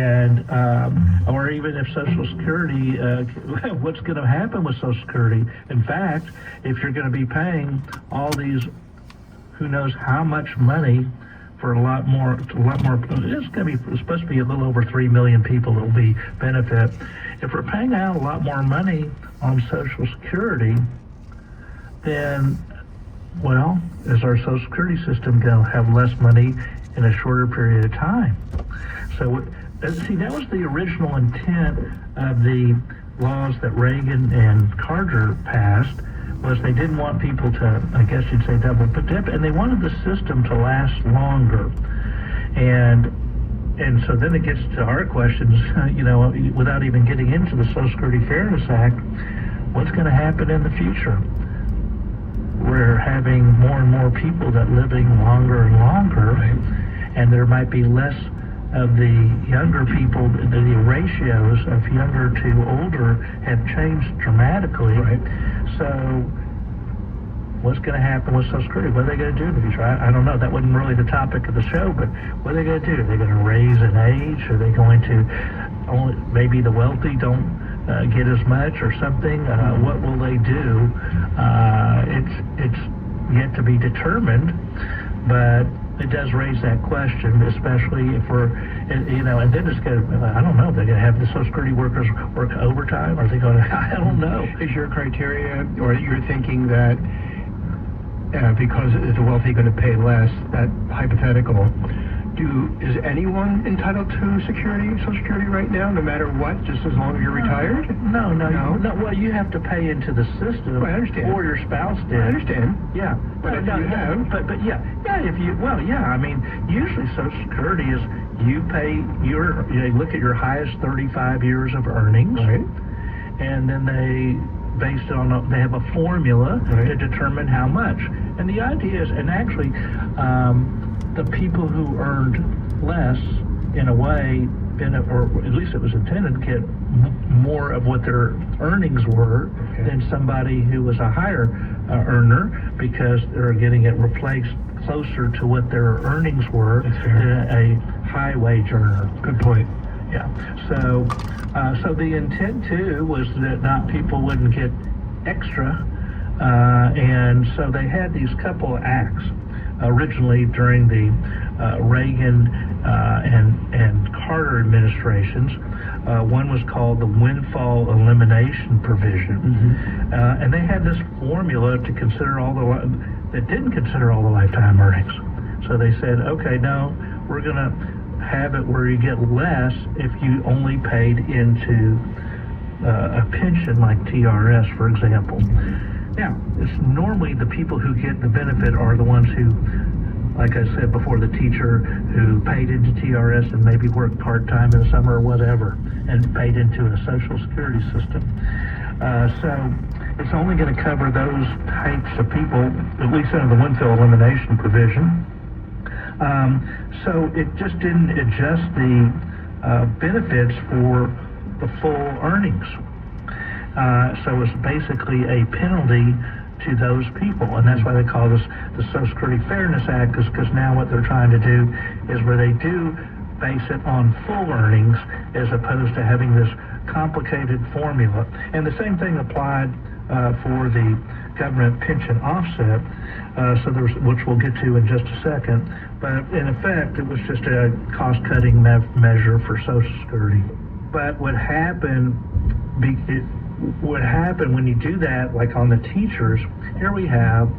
and or even if Social Security, what's going to happen with Social Security? In fact, if you're going to be paying all these, who knows how much money for a lot more, it's supposed to be a little over 3 million people that will be benefit. If we're paying out a lot more money on Social Security, then, well, is our Social Security system going to have less money in a shorter period of time? So, see, that was the original intent of the laws that Reagan and Carter passed, was they didn't want people to, I guess you'd say, double dip, and they wanted the system to last longer. And so then it gets to our questions, without even getting into the Social Security Fairness Act, what's going to happen in the future? We're having more and more people that living longer and longer, right, and there might be less of the younger people. The ratios of younger to older have changed dramatically. Right. So what's going to happen with Social Security? What are they going to do in the future? I don't know. That wasn't really the topic of the show, but what are they going to do? Are they going to raise an age? Are they going to only, maybe the wealthy don't get as much or something? What will they do? It's yet to be determined, but it does raise that question, especially if we're, and then it's going to, I don't know, they're going to have the Social Security workers work overtime? Are they going to, I don't know. Is your criteria, or you're thinking that because the wealthy going to pay less, that hypothetical, is anyone entitled to Social Security right now, no matter what, just as long as you're retired? No. Well, you have to pay into the system. Well, I understand. Or your spouse did. I understand. Yeah. But you have. But yeah, if you, well, yeah, I mean, usually Social Security is you pay look at your highest 35 years of earnings. Right. And then they have a formula, right, to determine how much. And the idea is, and actually, the people who earned less, in a way, or at least it was intended to get more of what their earnings were, okay, than somebody who was a higher earner, because they're getting it replaced closer to what their earnings were than a high wage earner. Good point. Yeah. So the intent too was that people wouldn't get extra, and so they had these couple of acts originally during the Reagan and Carter administrations. One was called the windfall elimination provision, mm-hmm, and they had this formula to consider that didn't consider all the lifetime earnings. So they said, okay, no, we're going to have it where you get less if you only paid into a pension like TRS, for example. Now, it's normally the people who get the benefit are the ones who, like I said before, the teacher who paid into TRS and maybe worked part-time in the summer or whatever and paid into a Social Security system. So it's only going to cover those types of people, at least under the windfall elimination provision. So it just didn't adjust the benefits for the full earnings. So it's basically a penalty to those people, and that's why they call this the Social Security Fairness Act, because now what they're trying to do is where they do base it on full earnings as opposed to having this complicated formula. And the same thing applied for the government pension offset, which we'll get to in just a second. But in effect, it was just a cost-cutting measure for Social Security. But what happened when you do that, like on the teachers, here we have,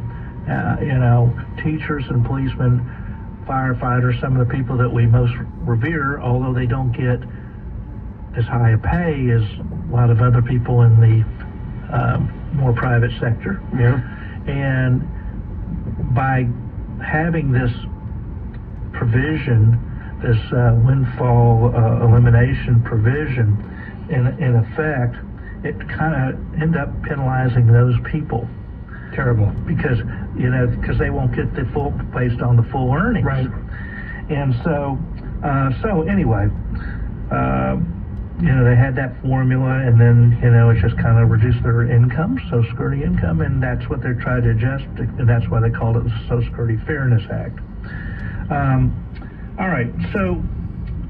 teachers and policemen, firefighters, some of the people that we most revere, although they don't get as high a pay as a lot of other people in the more private sector. Yeah. And by having this provision, this windfall elimination provision, in effect, it kind of end up penalizing those people. Terrible. Because they won't get the full, based on the full earnings. Right. And so anyway, they had that formula, and then, it just kind of reduced their income, Social Security income, and that's what they're trying to adjust, and that's why they called it the Social Security Fairness Act. All right, so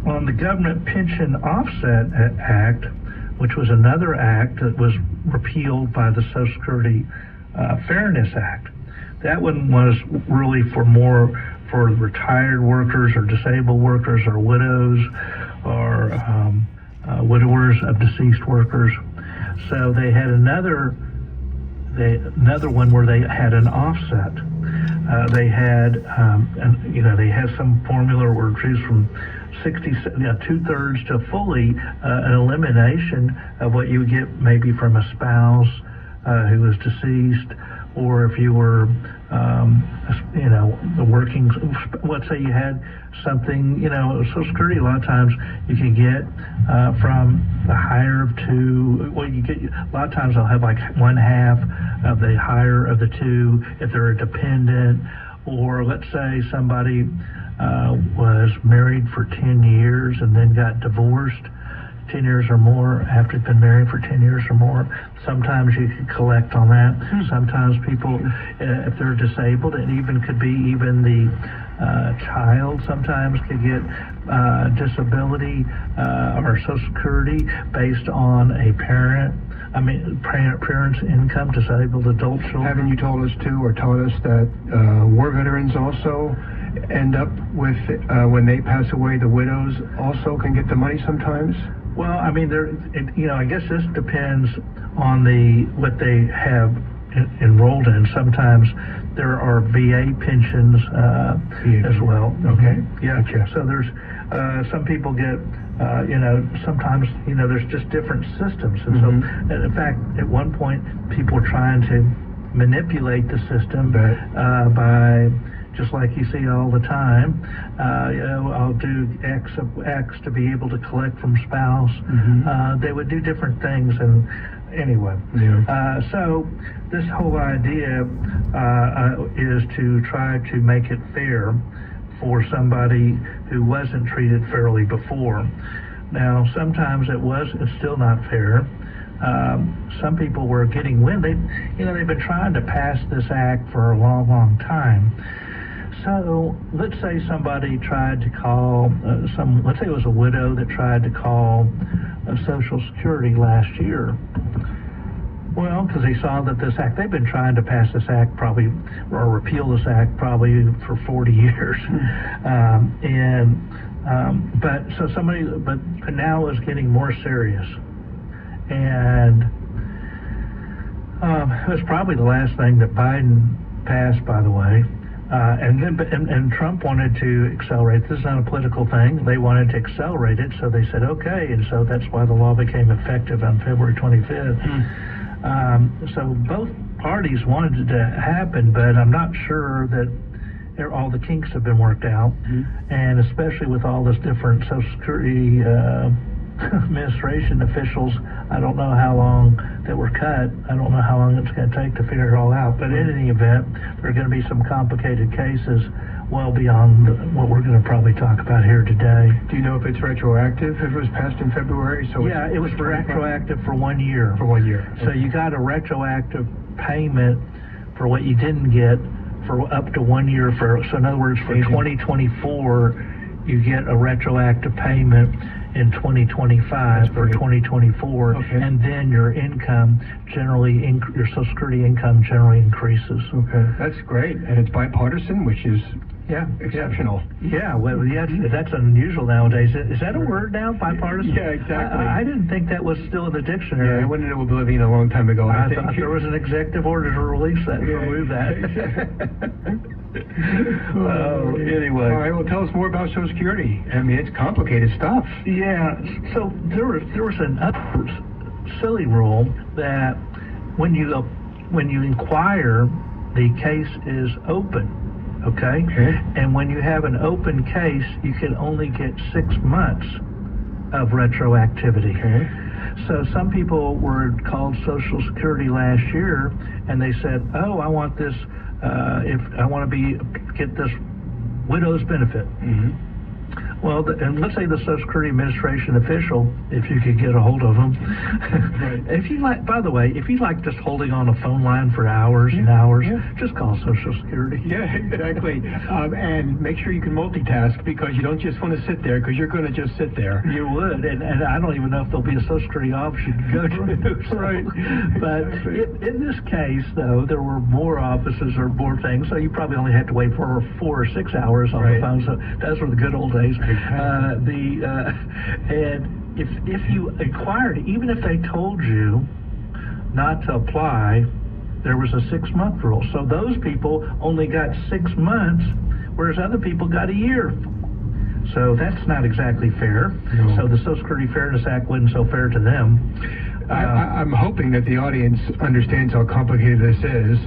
on the Government Pension Offset Act, which was another act that was repealed by the Social Security Fairness Act. That one was really for retired workers or disabled workers or widows or widowers of deceased workers. So they had another one where they had an offset. They had, they had some formula where it was from 2/3 to fully an elimination of what you would get maybe from a spouse who was deceased, or if you were, the working. Let's say you had something, Social Security. A lot of times you can get from the higher of two. Well, you get a lot of times they'll have like 1/2 of the higher of the two if they're a dependent, or let's say somebody was married for 10 years and then got divorced 10 years or more after they've been married for 10 years or more. Sometimes you can collect on that. Sometimes people, if they're disabled, it even could be even the child sometimes could get disability or Social Security based on a parent's income, disabled adult children. Haven't you told us too, or taught us that war veterans also end up with, when they pass away, the widows also can get the money sometimes? Well, I mean, I guess this depends on what they have enrolled in. Sometimes there are VA pensions as well. Okay. Yeah. Gotcha. So there's some people get, sometimes there's just different systems, and so in fact, at one point, people were trying to manipulate the system by. Just like you see all the time, I'll do X of X to be able to collect from spouse. They would do different things, and anyway. Yeah. So this whole idea is to try to make it fair for somebody who wasn't treated fairly before. Now, sometimes it's still not fair. Some people were getting wind. They've been trying to pass this act for a long, long time. So let's say somebody tried to call let's say it was a widow that tried to call Social Security last year. Well, because they saw that this act, they've been trying to pass this act probably, or repeal this act probably for 40 years. But now it's getting more serious. And it was probably the last thing that Biden passed, by the way. And Trump wanted to accelerate. This is not a political thing. They wanted to accelerate it, so they said okay, and so that's why the law became effective on February 25th. So both parties wanted it to happen, but I'm not sure that all the kinks have been worked out, and especially with all this different Social Security administration officials, I don't know how long that were cut. I don't know how long it's going to take to figure it all out. But in any event, there are going to be some complicated cases well beyond what we're going to probably talk about here today. Do you know if it's retroactive, if it was passed in February? Yeah, it was retroactive for 1 year. For 1 year. So you got a retroactive payment for what you didn't get for up to 1 year. So in other words, for 2024, you get a retroactive payment in 2025 or 2024, and then your income generally, your Social Security income generally increases. Okay, that's great, and it's bipartisan, which is exceptional. Yeah, well, that's unusual nowadays. Is that a word now, bipartisan? Yeah, exactly. I didn't think that was still in the dictionary. Yeah, I wouldn't know living a long time ago. I thought there was an executive order to release that, remove that. Anyway. All right, well, tell us more about Social Security. I mean, it's complicated stuff. Yeah, so there was another silly rule that when you inquire, the case is open, okay? And when you have an open case, you can only get 6 months of retroactivity. So some people were called Social Security last year, and they said, "Oh, I want this. If I want to get this widow's benefit." Well, and let's say the Social Security Administration official, if you could get a hold of them. Right. If you like, by the way, if you like just holding on a phone line for hours and hours, just call Social Security. Yeah, exactly. And make sure you can multitask, because you don't just want to sit there, because you're going to just sit there. You would, and I don't even know if there'll be a Social Security office you can go to. So. Right. But in this case, though, there were more offices or more things, so you probably only had to wait for 4 or 6 hours on the phone. So those were the good old days. And if you inquired, even if they told you not to apply, there was a 6-month rule. So those people only got 6 months, whereas other people got a year. So that's not exactly fair. No. So the Social Security Fairness Act wasn't so fair to them. I'm hoping that the audience understands how complicated this is,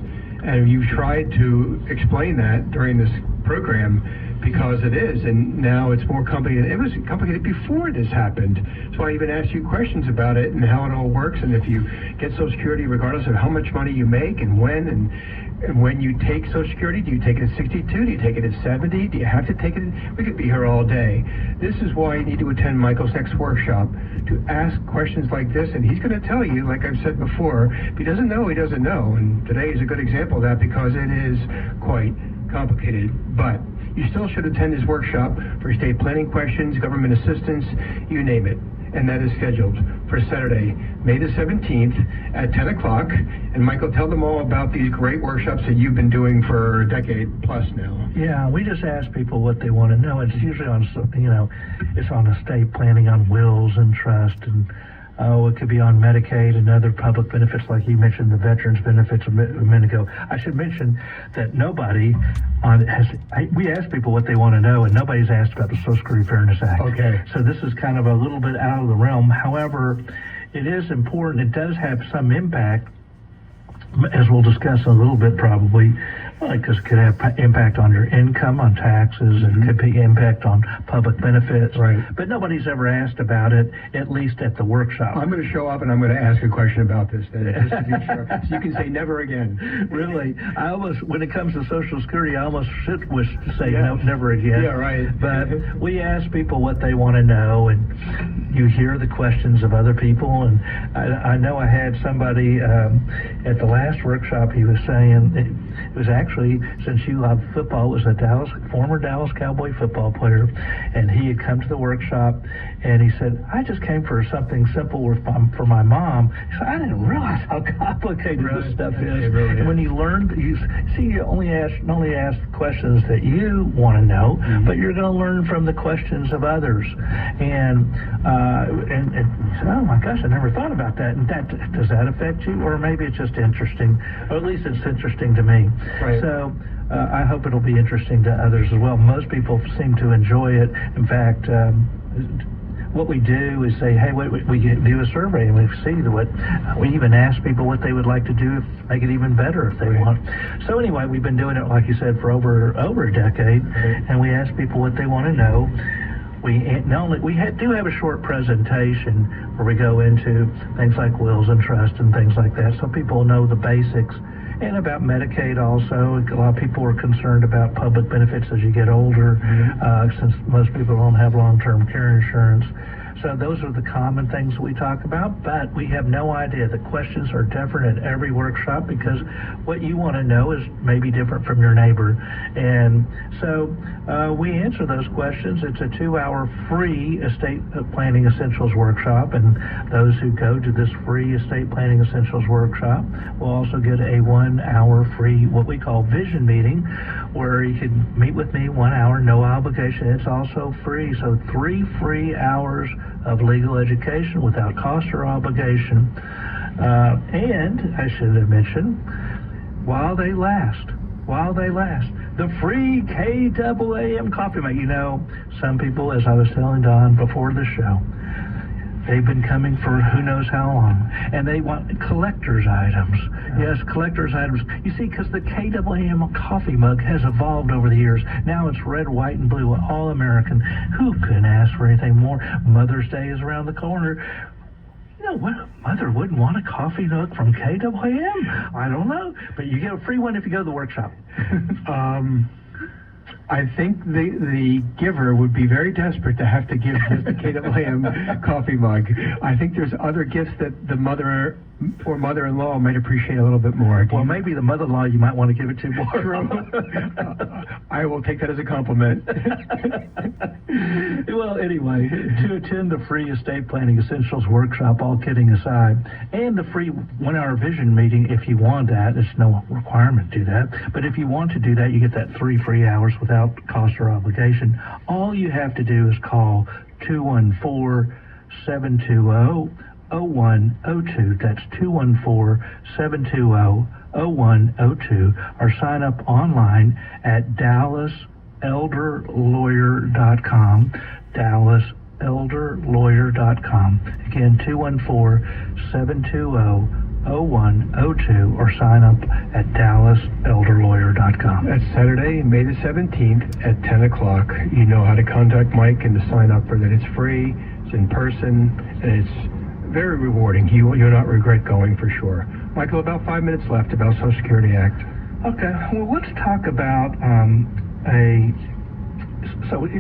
and you've tried to explain that during this program, because it is, and now it's more complicated. It was complicated before this happened. So I even asked you questions about it and how it all works, and if you get Social Security regardless of how much money you make, and when you take Social Security, do you take it at 62? Do you take it at 70? Do you have to take it? We could be here all day. This is why you need to attend Michael's next workshop, to ask questions like this, and he's going to tell you, like I've said before, if he doesn't know, he doesn't know. And today is a good example of that, because it is quite complicated. But you still should attend his workshop for estate planning questions, government assistance, you name it. And that is scheduled for Saturday, May the 17th at 10 o'clock. And Michael, tell them all about these great workshops that you've been doing for a decade plus now. Yeah, we just ask people what they want to know. It's usually on, it's on estate planning, on wills and trust, and it could be on Medicaid and other public benefits, like you mentioned, the veterans benefits a minute ago. I should mention that nobody we ask people what they want to know, and nobody's asked about the Social Security Fairness Act. Okay. So this is kind of a little bit out of the realm. However, it is important. It does have some impact, as we'll discuss in a little bit probably, because it could have impact on your income, on taxes, and could be impact on public benefits. Right. But nobody's ever asked about it, at least at the workshop. I'm going to show up and I'm going to ask a question about this, then, just to be sure. So you can say never again. Really, I almost, when it comes to Social Security, I almost should wish to say no, never again. Yeah, right. But we ask people what they want to know, and you hear the questions of other people. And I know I had somebody at the last workshop. He was saying it was actually, since you love football, it was a former Dallas Cowboy football player, and he had come to the workshop, and he said, "I just came for something simple for my mom." He said, "I didn't realize how complicated this stuff is." Really and when you learn, you only ask questions that you want to know, but you're going to learn from the questions of others. And you said, "Oh my gosh, I never thought about that." And does that affect you, or maybe it's just interesting, or at least it's interesting to me. Right. So I hope it'll be interesting to others as well. Most people seem to enjoy it. In fact, what we do is say, hey, we do a survey, and we see we even ask people what they would like to do, make it even better if they want. So anyway, we've been doing it, like you said, for over a decade, and we ask people what they want to know. We do have a short presentation where we go into things like wills and trust and things like that, so people know the basics. And about Medicaid also. A lot of people are concerned about public benefits as you get older, since most people don't have long-term care insurance. So those are the common things we talk about, but we have no idea. The questions are different at every workshop, because what you want to know is maybe different from your neighbor. And so we answer those questions. It's a 2-hour free estate planning essentials workshop, and those who go to this free estate planning essentials workshop will also get a 1-hour free, what we call vision meeting, where you can meet with me 1 hour, no obligation. It's also free. So 3 free hours of legal education without cost or obligation. And I should have mentioned, while they last, the free KAAM coffee mug. Some people, as I was telling Don before the show, they've been coming for who knows how long, and they want collector's items. Yes, collector's items. You see, because the KAAM coffee mug has evolved over the years. Now it's red, white, and blue, all American. Who couldn't ask for anything more? Mother's Day is around the corner. What mother wouldn't want a coffee mug from KAAM? I don't know, but you get a free one if you go to the workshop. I think the giver would be very desperate to have to give just a Kate Lamb coffee mug. I think there's other gifts that the mother or mother-in-law might appreciate a little bit more. Well, maybe the mother-in-law you might want to give it to more. True. I will take that as a compliment. Well, anyway, to attend the free estate planning essentials workshop, all kidding aside, and the free 1-hour vision meeting, if you want that, there's no requirement to do that. But if you want to do that, you get that 3 free hours without cost or obligation. All you have to do is call 214-720-0102. That's 214-720-0102, or sign up online at DallasElderLawyer.com. DallasElderLawyer.com. Again, 214-720-0102, or sign up at DallasElderLawyer.com. That's Saturday, May the 17th at 10 o'clock. You know how to contact Mike and to sign up for that. It's free, it's in person, and it's very rewarding. You'll not regret going for sure. Michael, about 5 minutes left about Social Security Act. Okay, well, let's talk about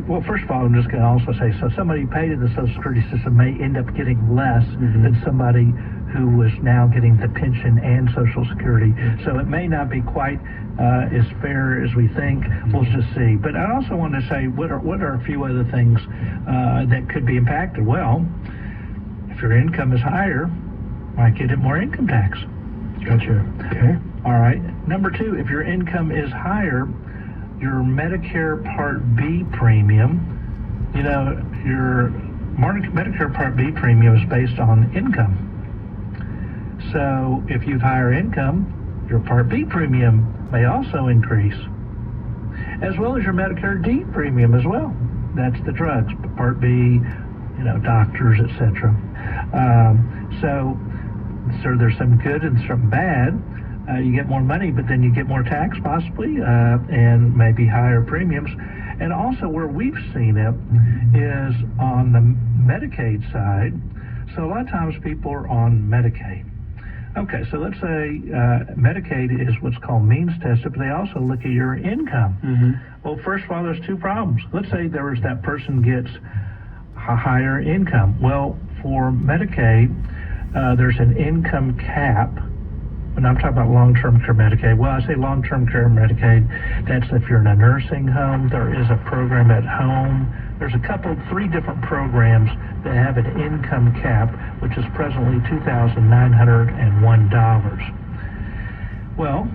well, first of all, I'm just going to also say, so somebody paid in the Social Security system may end up getting less than somebody who is now getting the pension and Social Security. So it may not be quite as fair as we think. We'll just see. But I also want to say, what are a few other things that could be impacted? Well, if your income is higher, might get more income tax. Gotcha. Okay. All right. Number 2, if your income is higher, your Medicare Part B premium, your Medicare Part B premium is based on income. So if you have higher income, your Part B premium may also increase, as well as your Medicare D premium as well. That's the drugs, Part B, doctors, etc. So there's some good and some bad. You get more money, but then you get more tax possibly, and maybe higher premiums. And also where we've seen it is on the Medicaid side. So a lot of times people are on Medicaid. Okay, so let's say Medicaid is what's called means tested, but they also look at your income. Well, first of all, there's 2 problems. Let's say that person gets a higher income. Well, for Medicaid, there's an income cap. When I'm talking about long-term care Medicaid, well, I say long-term care Medicaid, that's if you're in a nursing home. There is a program at home. There's 3 different programs that have an income cap, which is presently $2,901. Well,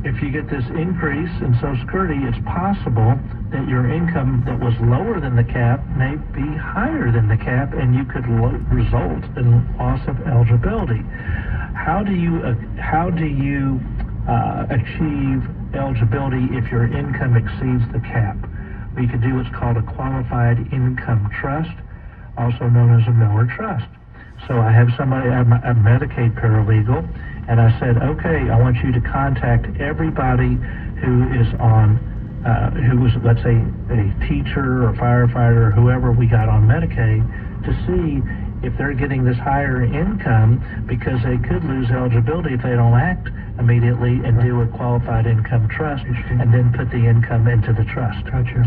if you get this increase in Social Security, it's possible that your income that was lower than the cap may be higher than the cap, and you could result in loss of eligibility. How do you achieve eligibility if your income exceeds the cap? Well, you could do what's called a qualified income trust, also known as a Miller Trust. So I have a Medicaid paralegal, and I said, okay, I want you to contact everybody who is on, who was, let's say, a teacher or firefighter or whoever we got on Medicaid, to see if they're getting this higher income, because they could lose eligibility if they don't act immediately and do a qualified income trust and then put the income into the trust. Gotcha.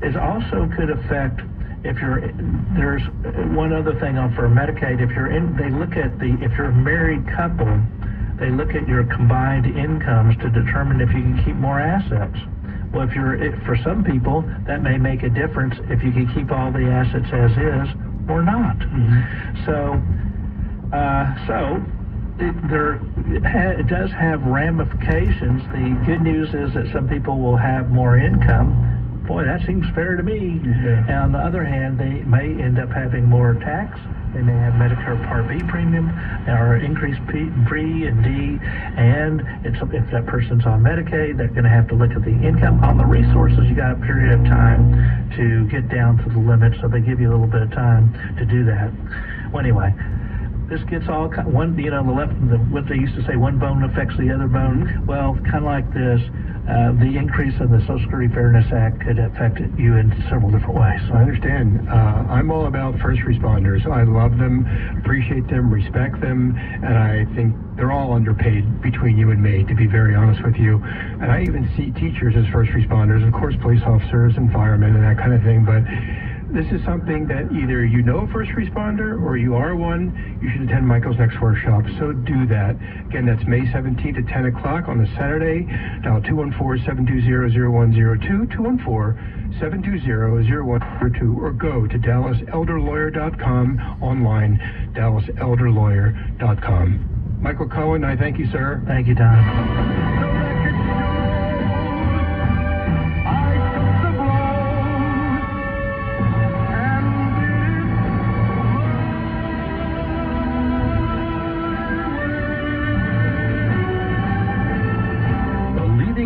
It also could affect there's one other thing for Medicaid. If you're a married couple, they look at your combined incomes to determine if you can keep more assets. Well, for some people, that may make a difference if you can keep all the assets as is or not. It does have ramifications. The good news is that some people will have more income. Boy, that seems fair to me. And on the other hand, they may end up having more tax. They may have Medicare Part B premium or increased P and D, and if that person's on Medicaid, they're going to have to look at the income. On the resources, you got a period of time to get down to the limit, so they give you a little bit of time to do that. Well, anyway, this gets all what they used to say, one bone affects the other bone. Well, kind of like this. the increase in the Social Security Fairness Act could affect you in several different ways. I understand. I'm all about first responders. I love them, appreciate them, respect them, and I think they're all underpaid between you and me, to be very honest with you. And I even see teachers as first responders, of course, police officers and firemen and that kind of thing, but this is something that either you know a first responder or you are one. You should attend Michael's next workshop, so do that. Again, that's May 17th at 10 o'clock on the Saturday. Dial 214-720-0102, 214-720-0102, or go to DallasElderLawyer.com online, DallasElderLawyer.com. Michael Cohen, I thank you, sir. Thank you, Tom.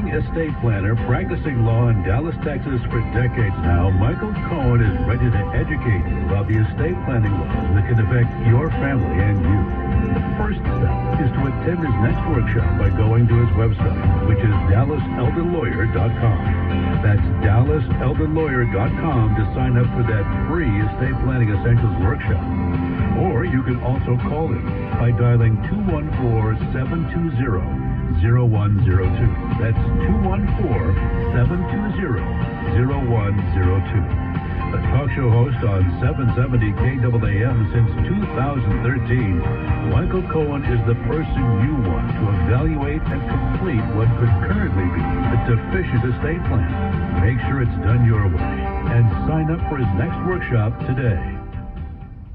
Estate planner practicing law in Dallas, Texas for decades now, Michael Cohen is ready to educate you about the estate planning laws that can affect your family and you. The first step is to attend his next workshop by going to his website, which is DallasElderLawyer.com. That's DallasElderLawyer.com to sign up for that free estate planning essentials workshop. Or you can also call him by dialing 214-720-0102. That's 214-720-0102. The talk show host on 770 KAAM since 2013, Michael Cohen is the person you want to evaluate and complete what could currently be a deficient estate plan. Make sure it's done your way and sign up for his next workshop today.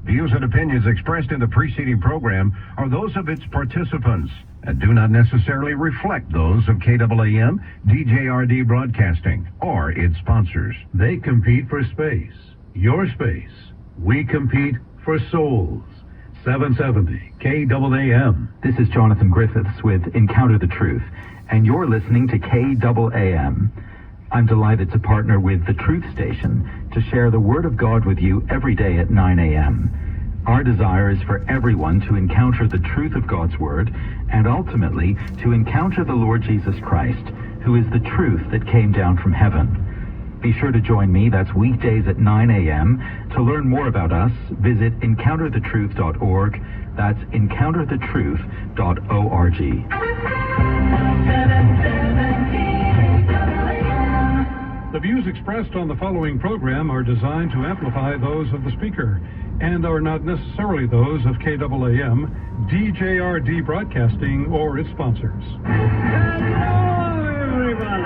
Views and opinions expressed in the preceding program are those of its participants and do not necessarily reflect those of KAAM, DJRD Broadcasting, or its sponsors. They compete for space, your space. We compete for souls. 770 KAAM. This is Jonathan Griffiths with Encounter the Truth, and you're listening to KAAM. I'm delighted to partner with the Truth Station to share the Word of God with you every day at 9 a.m. Our desire is for everyone to encounter the truth of God's Word and ultimately to encounter the Lord Jesus Christ, who is the truth that came down from heaven. Be sure to join me. That's weekdays at 9 a.m. To learn more about us, visit encounterthetruth.org. That's encounterthetruth.org. The views expressed on the following program are designed to amplify those of the speaker and are not necessarily those of KAAM, DJRD Broadcasting, or its sponsors. Hello, everybody.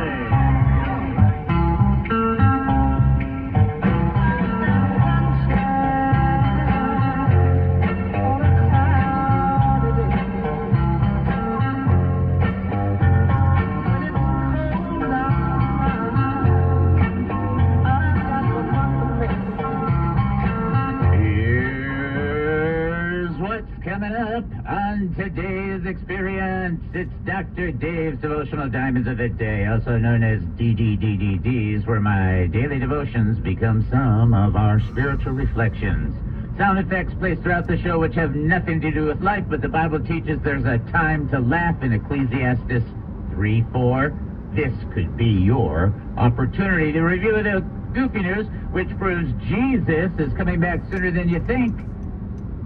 Coming up on today's experience, it's Dr. Dave's Devotional Diamonds of the Day, also known as DDDDDs, where my daily devotions become some of our spiritual reflections. Sound effects placed throughout the show which have nothing to do with life, but the Bible teaches there's a time to laugh in Ecclesiastes 3:4. This could be your opportunity to review the goofy news, which proves Jesus is coming back sooner than you think.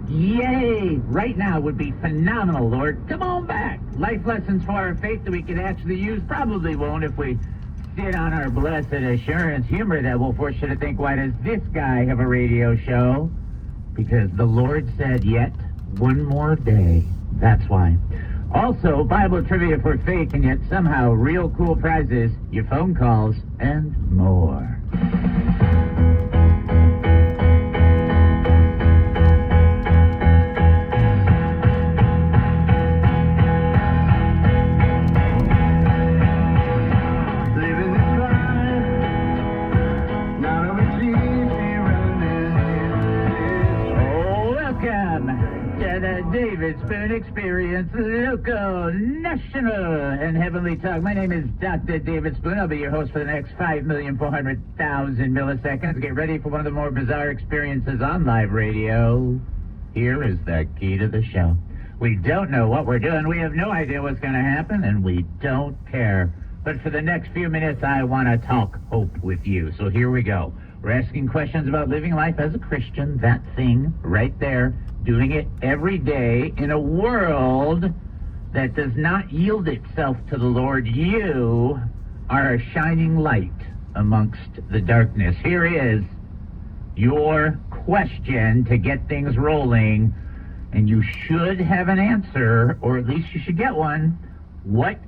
Yay! Right now would be phenomenal, Lord. Come on back. Life lessons for our faith that we can actually use. Probably won't if we sit on our blessed assurance. Humor that will force you to think, why does this guy have a radio show? Because the Lord said, yet one more day. That's why. Also, Bible trivia for fake and yet somehow real cool prizes, your phone calls, and more. David Spoon Experience, local, national, and heavenly talk. My name is Dr. David Spoon. I'll be your host for the next 5,400,000 milliseconds. Get ready for one of the more bizarre experiences on live radio. Here is the key to the show. We don't know what we're doing. We have no idea what's going to happen, and we don't care. But for the next few minutes, I want to talk hope with you. So here we go. We're asking questions about living life as a Christian, that thing right there, doing it every day in a world that does not yield itself to the Lord. You are a shining light amongst the darkness. Here is your question to get things rolling, and you should have an answer, or at least you should get one. What